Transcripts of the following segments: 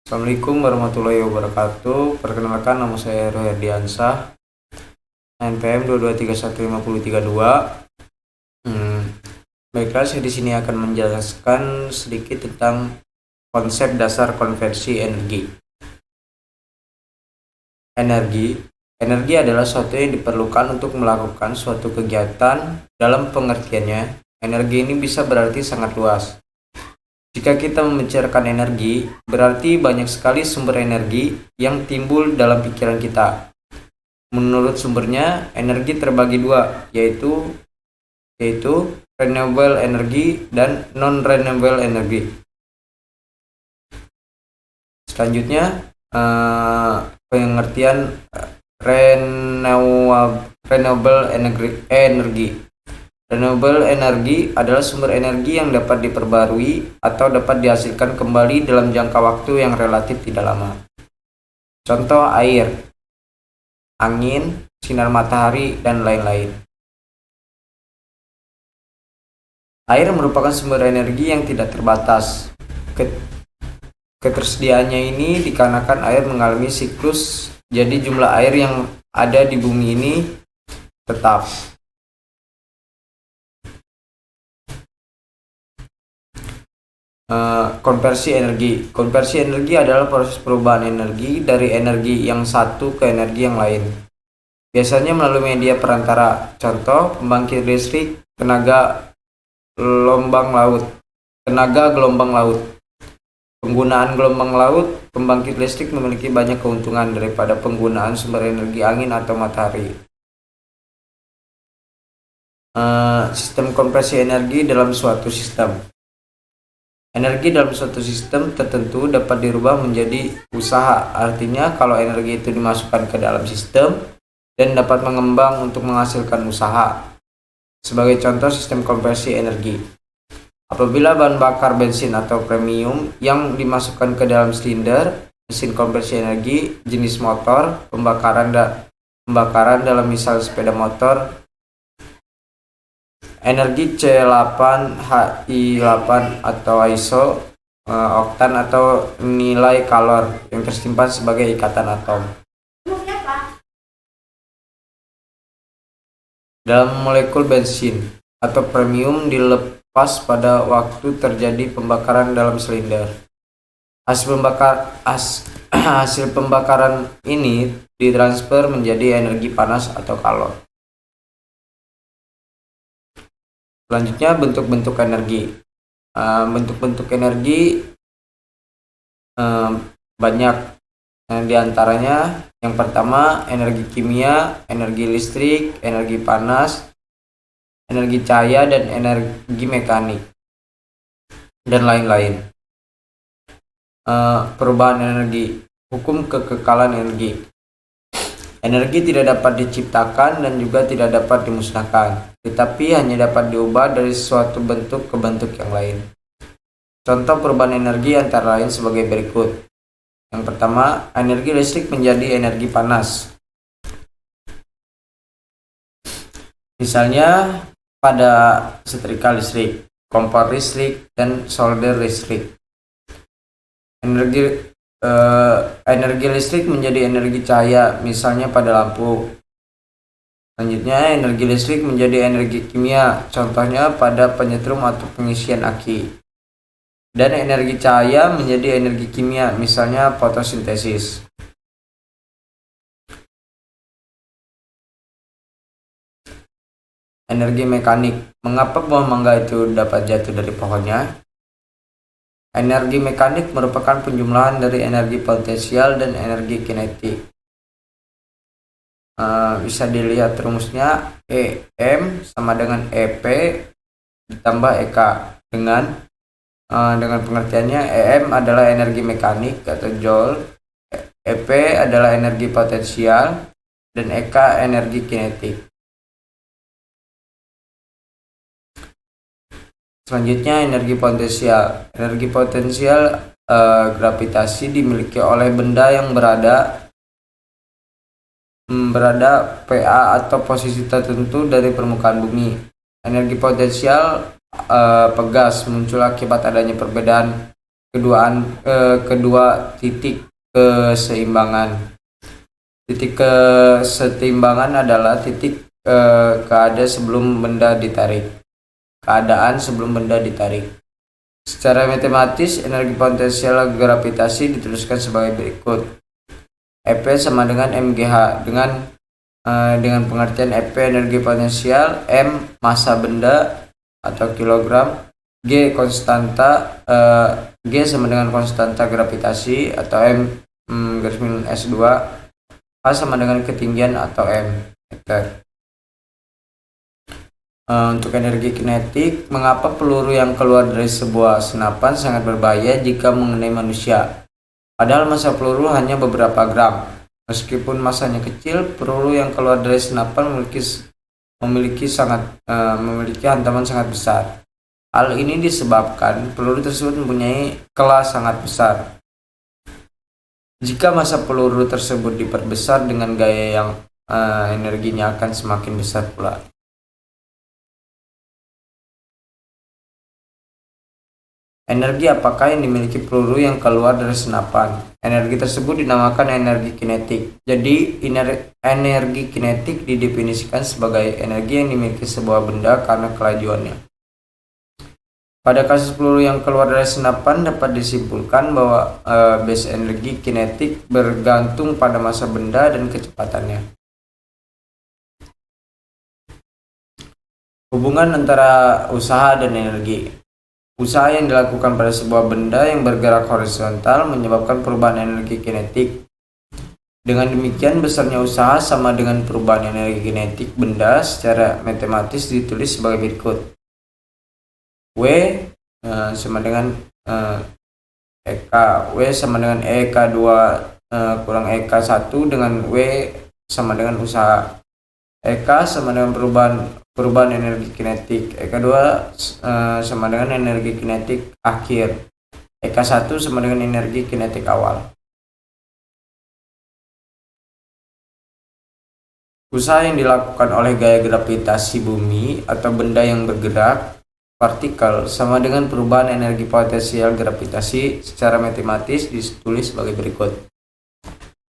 Assalamualaikum warahmatullahi wabarakatuh. Perkenalkan, nama saya Roy Ardiansah, NPM 2231532. Baiklah, saya di sini akan menjelaskan sedikit tentang konsep dasar konversi energi. Energi adalah sesuatu yang diperlukan untuk melakukan suatu kegiatan. Dalam pengertiannya, energi ini bisa berarti sangat luas. Jika kita membicarakan energi, berarti banyak sekali sumber energi yang timbul dalam pikiran kita. Menurut sumbernya, energi terbagi dua, yaitu renewable energy dan non-renewable energy. Selanjutnya, pengertian renewable energy. Renewable energy adalah sumber energi yang dapat diperbarui atau dapat dihasilkan kembali dalam jangka waktu yang relatif tidak lama. Contoh air, angin, sinar matahari, dan lain-lain. Air merupakan sumber energi yang tidak terbatas. Ketersediaannya ini dikarenakan air mengalami siklus, jadi jumlah air yang ada di bumi ini tetap. Konversi energi adalah proses perubahan energi dari energi yang satu ke energi yang lain, biasanya melalui media perantara. Contoh, pembangkit listrik tenaga gelombang laut. Penggunaan gelombang laut pembangkit listrik memiliki banyak keuntungan daripada penggunaan sumber energi angin atau matahari. Sistem konversi energi dalam suatu sistem. Energi dalam suatu sistem tertentu dapat dirubah menjadi usaha. Artinya, kalau energi itu dimasukkan ke dalam sistem dan dapat mengembang untuk menghasilkan usaha. Sebagai contoh sistem konversi energi, apabila bahan bakar bensin atau premium yang dimasukkan ke dalam silinder mesin konversi energi jenis motor pembakaran dalam misal sepeda motor, energi C8H8 atau ISO, oktan atau nilai kalor yang tersimpan sebagai ikatan atom. Dalam molekul bensin atau premium dilepas pada waktu terjadi pembakaran dalam silinder. Hasil pembakaran ini ditransfer menjadi energi panas atau kalor. Selanjutnya, bentuk-bentuk energi. Bentuk-bentuk energi banyak. Di antaranya, yang pertama, energi kimia, energi listrik, energi panas, energi cahaya, dan energi mekanik, dan lain-lain. Perubahan energi. Hukum kekekalan energi. Energi tidak dapat diciptakan dan juga tidak dapat dimusnahkan, tetapi hanya dapat diubah dari suatu bentuk ke bentuk yang lain. Contoh perubahan energi antara lain sebagai berikut. Yang pertama, energi listrik menjadi energi panas. Misalnya pada setrika listrik, kompor listrik, dan solder listrik. Energi listrik menjadi energi cahaya, misalnya pada lampu. Selanjutnya, energi listrik menjadi energi kimia, contohnya pada penyetrum atau pengisian aki. Dan energi cahaya menjadi energi kimia, misalnya fotosintesis. Energi mekanik. Mengapa buah mangga itu dapat jatuh dari pohonnya? Energi mekanik merupakan penjumlahan dari energi potensial dan energi kinetik. Bisa dilihat rumusnya, EM sama dengan EP ditambah EK. Dengan pengertiannya, EM adalah energi mekanik atau joule, EP adalah energi potensial, dan EK energi kinetik. Selanjutnya, energi potensial. Energi potensial gravitasi dimiliki oleh benda yang berada PA atau posisi tertentu dari permukaan bumi. Energi potensial pegas muncul akibat adanya perbedaan kedua titik keseimbangan. Titik keseimbangan adalah titik keadaan sebelum benda ditarik. Secara matematis, energi potensial gravitasi dituliskan sebagai berikut. EP sama dengan mgh dengan pengertian EP energi potensial, M massa benda atau kilogram, G sama dengan konstanta gravitasi atau M S2, H sama dengan ketinggian atau M meter. Untuk energi kinetik, mengapa peluru yang keluar dari sebuah senapan sangat berbahaya jika mengenai manusia? Padahal massa peluru hanya beberapa gram. Meskipun massanya kecil, peluru yang keluar dari senapan memiliki hantaman sangat besar. Hal ini disebabkan peluru tersebut mempunyai kelas sangat besar. Jika massa peluru tersebut diperbesar dengan gaya yang energinya akan semakin besar pula. Energi apakah yang dimiliki peluru yang keluar dari senapan? Energi tersebut dinamakan energi kinetik. Jadi, energi kinetik didefinisikan sebagai energi yang dimiliki sebuah benda karena kelajuannya. Pada kasus peluru yang keluar dari senapan, dapat disimpulkan bahwa base energi kinetik bergantung pada massa benda dan kecepatannya. Hubungan antara usaha dan energi. Usaha yang dilakukan pada sebuah benda yang bergerak horizontal menyebabkan perubahan energi kinetik. Dengan demikian, besarnya usaha sama dengan perubahan energi kinetik benda secara matematis ditulis sebagai berikut. W sama dengan EK. W sama dengan EK2 kurang EK1 dengan W sama dengan usaha. EK sama dengan perubahan energi kinetik. EK2 sama dengan energi kinetik akhir. EK1 sama dengan energi kinetik awal. Usaha yang dilakukan oleh gaya gravitasi bumi atau benda yang bergerak partikel sama dengan perubahan energi potensial gravitasi secara matematis ditulis sebagai berikut.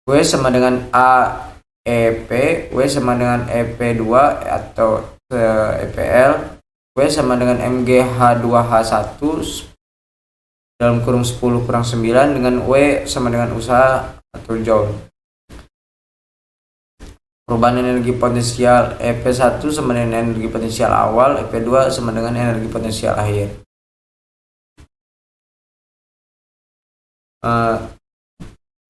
W sama dengan A EP, W sama dengan EP2 atau EPL, W sama dengan MgH2H1 dalam kurung 10 kurang 9 dengan W sama dengan usaha atau joule. Perubahan energi potensial EP1 sama dengan energi potensial awal, EP2 sama dengan energi potensial akhir.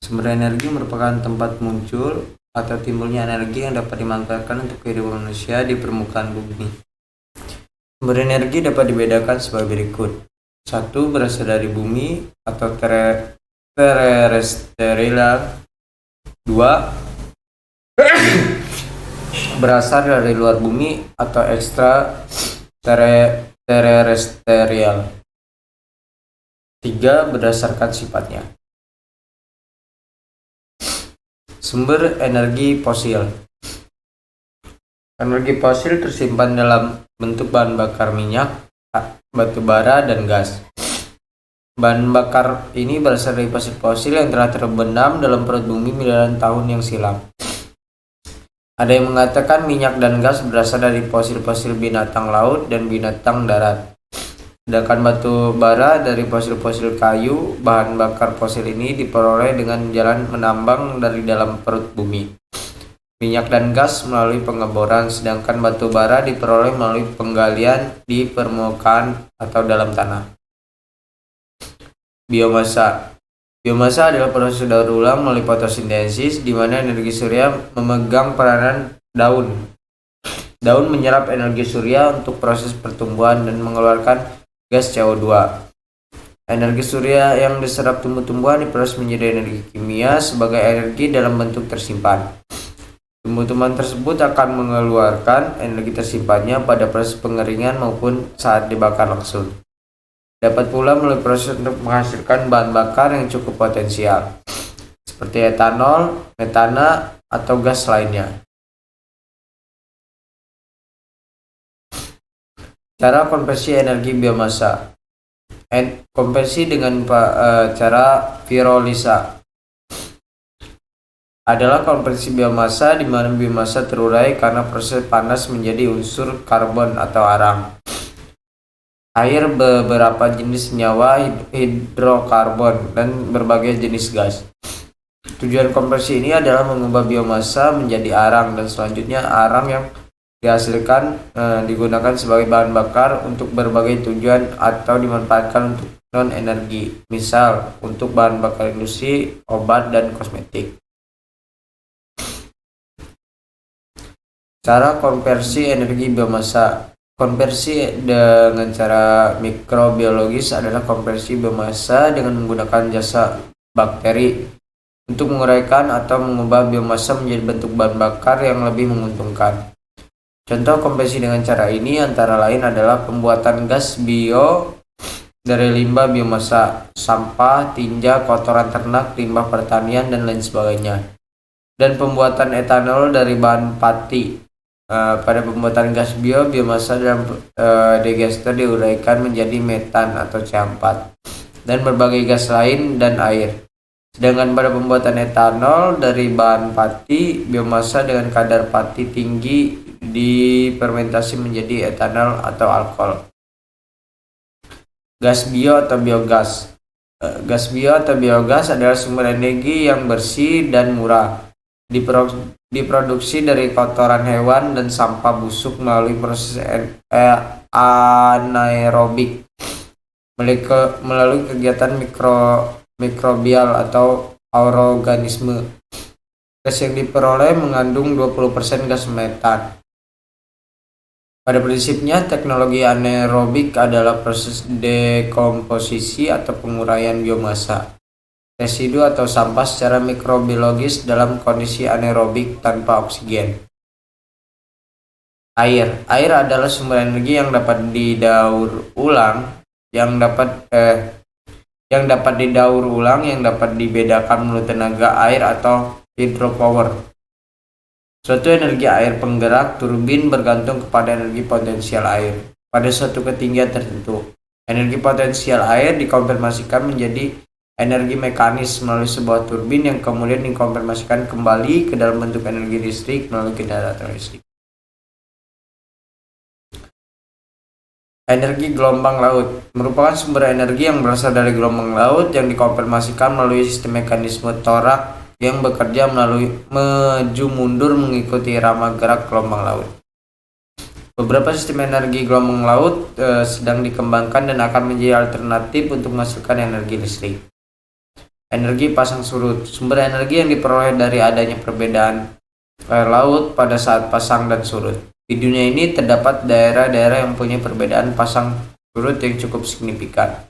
Sumber energi merupakan tempat muncul atau timbulnya energi yang dapat dimanfaatkan untuk kehidupan manusia di permukaan bumi. Sumber energi dapat dibedakan sebagai berikut. 1. Berasal dari bumi atau terestrial. 2. Berasal dari luar bumi atau ekstra terestrial. 3. Berdasarkan sifatnya. Sumber energi fosil. Energi fosil tersimpan dalam bentuk bahan bakar minyak, batu bara, dan gas. Bahan bakar ini berasal dari fosil yang telah terbenam dalam perut bumi miliaran tahun yang silam. Ada yang mengatakan minyak dan gas berasal dari fosil-fosil binatang laut dan binatang darat. Sedangkan batu bara dari fosil-fosil kayu. Bahan bakar fosil ini diperoleh dengan jalan menambang dari dalam perut bumi. Minyak dan gas melalui pengeboran, sedangkan batu bara diperoleh melalui penggalian di permukaan atau dalam tanah. Biomasa. Biomasa adalah proses daur ulang melalui fotosintesis di mana energi surya memegang peranan daun. Daun menyerap energi surya untuk proses pertumbuhan dan mengeluarkan gas CO2. Energi surya yang diserap tumbuh-tumbuhan diproses menjadi energi kimia sebagai energi dalam bentuk tersimpan. Tumbuh-tumbuhan tersebut akan mengeluarkan energi tersimpannya pada proses pengeringan maupun saat dibakar langsung. Dapat pula melalui proses untuk menghasilkan bahan bakar yang cukup potensial, seperti etanol, metana, atau gas lainnya. Cara konversi energi biomasa. Konversi dengan cara pirolisa adalah konversi biomasa di mana biomasa terurai karena proses panas menjadi unsur karbon atau arang, air, beberapa jenis senyawa hidrokarbon, dan berbagai jenis gas. Tujuan konversi ini adalah mengubah biomasa menjadi arang, dan selanjutnya arang yang dihasilkan digunakan sebagai bahan bakar untuk berbagai tujuan atau dimanfaatkan untuk non-energi, misal untuk bahan bakar industri, obat, dan kosmetik. Cara konversi energi biomasa. Konversi dengan cara mikrobiologis adalah konversi biomasa dengan menggunakan jasa bakteri untuk menguraikan atau mengubah biomasa menjadi bentuk bahan bakar yang lebih menguntungkan. Contoh konversi dengan cara ini antara lain adalah pembuatan gas bio dari limbah biomasa, sampah, tinja, kotoran ternak, limbah pertanian, dan lain sebagainya. Dan pembuatan etanol dari bahan pati. Pada pembuatan gas biomasa dalam digester diuraikan menjadi metan atau C4 dan berbagai gas lain dan air. Sedangkan pada pembuatan etanol dari bahan pati, biomasa dengan kadar pati tinggi difermentasi menjadi etanol atau alkohol. Gas bio atau biogas. Gas bio atau biogas adalah sumber energi yang bersih dan murah. Diproduksi dari kotoran hewan dan sampah busuk melalui proses anaerobik melalui kegiatan mikrobial atau organisme. Gas yang diperoleh mengandung 20% gas metan. Pada prinsipnya, teknologi anaerobik adalah proses dekomposisi atau penguraian biomasa, residu atau sampah secara mikrobiologis dalam kondisi anaerobik tanpa oksigen. Air adalah sumber energi yang dapat didaur ulang, yang dapat dibedakan menurut tenaga air atau hydropower. Suatu energi air penggerak turbin bergantung kepada energi potensial air pada suatu ketinggian tertentu. Energi potensial air dikonvermasikan menjadi energi mekanis melalui sebuah turbin yang kemudian dikonvermasikan kembali ke dalam bentuk energi listrik melalui generator listrik. Energi gelombang laut merupakan sumber energi yang berasal dari gelombang laut yang dikonvermasikan melalui sistem mekanisme torak yang bekerja melalui maju mundur mengikuti irama gerak gelombang laut. Beberapa sistem energi gelombang laut sedang dikembangkan dan akan menjadi alternatif untuk menghasilkan energi listrik. Energi pasang surut, sumber energi yang diperoleh dari adanya perbedaan air laut pada saat pasang dan surut. Di dunia ini terdapat daerah-daerah yang punya perbedaan pasang surut yang cukup signifikan,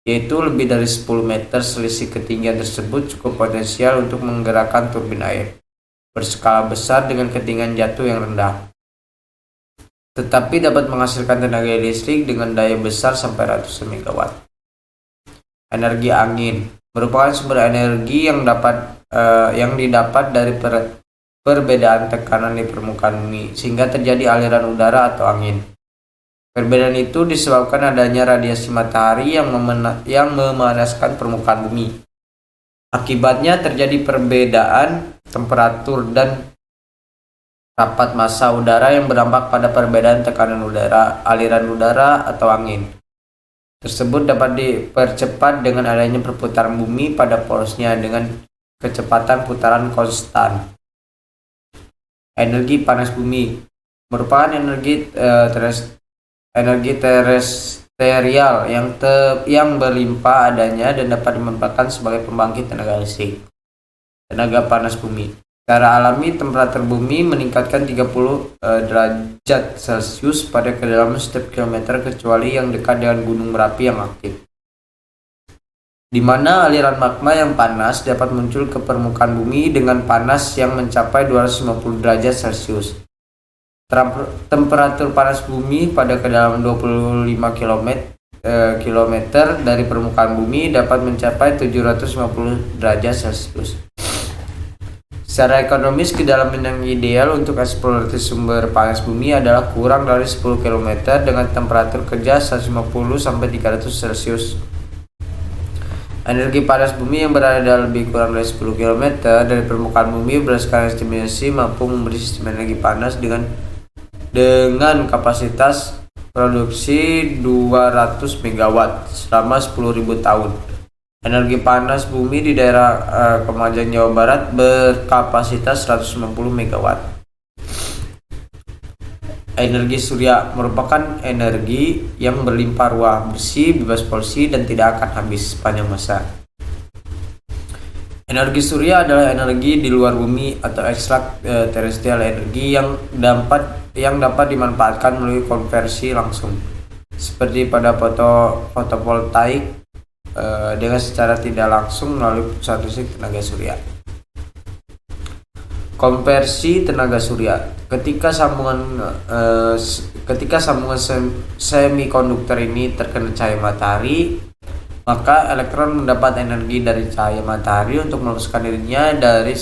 yaitu lebih dari 10 meter. Selisih ketinggian tersebut cukup potensial untuk menggerakkan turbin air berskala besar dengan ketinggian jatuh yang rendah, tetapi dapat menghasilkan tenaga listrik dengan daya besar sampai ratusan megawatt. Energi angin merupakan sumber energi yang didapat dari perbedaan tekanan di permukaan bumi sehingga terjadi aliran udara atau angin. Perbedaan itu disebabkan adanya radiasi matahari yang memanaskan permukaan bumi. Akibatnya terjadi perbedaan temperatur dan rapat massa udara yang berdampak pada perbedaan tekanan udara, aliran udara atau angin. Tersebut dapat dipercepat dengan adanya perputaran bumi pada porosnya dengan kecepatan putaran konstan. Energi panas bumi merupakan energi terestrial yang berlimpah adanya dan dapat dimanfaatkan sebagai pembangkit tenaga listrik. Tenaga panas bumi. Secara alami, temperatur bumi meningkatkan 30 derajat Celcius pada kedalaman setiap kilometer kecuali yang dekat dengan gunung berapi yang aktif, di mana aliran magma yang panas dapat muncul ke permukaan bumi dengan panas yang mencapai 250 derajat Celcius. Temperatur panas bumi pada kedalaman 25 km dari permukaan bumi dapat mencapai 750 derajat Celcius. Secara ekonomis, kedalaman yang ideal untuk eksplorasi sumber panas bumi adalah kurang dari 10 km dengan temperatur kerja 150-300 Celcius. Energi panas bumi yang berada lebih kurang dari 10 km dari permukaan bumi berdasarkan estimasi mampu memberi sistem energi panas dengan kapasitas produksi 200 MW selama 10.000 tahun. Energi panas bumi di daerah Kemajang, Jawa Barat berkapasitas 190 MW. Energi surya merupakan energi yang berlimpah ruah, bersih, bebas polusi, dan tidak akan habis sepanjang masa. Energi surya adalah energi di luar bumi atau ekstrak terestrial energi yang dapat dimanfaatkan melalui konversi langsung, seperti pada fotovoltaik, dengan secara tidak langsung melalui pusat listrik tenaga surya. Konversi tenaga surya. Ketika sambungan semikonduktor ini terkena cahaya matahari, maka elektron mendapat energi dari cahaya matahari untuk melepaskan dirinya dari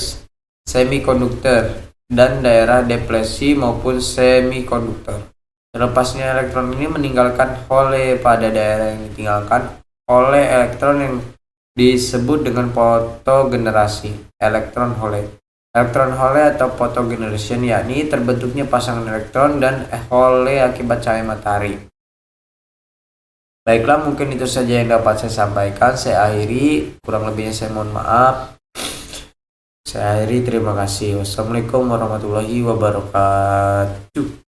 semikonduktor dan daerah deplesi maupun semikonduktor. Terlepasnya elektron ini meninggalkan hole pada daerah yang ditinggalkan oleh elektron yang disebut dengan fotogenerasi elektron hole. Elektron hole atau photogeneration yakni terbentuknya pasangan elektron dan hole akibat cahaya matahari. Baiklah, mungkin itu saja yang dapat saya sampaikan. Saya akhiri, kurang lebihnya saya mohon maaf. Saya akhiri, terima kasih. Wassalamualaikum warahmatullahi wabarakatuh.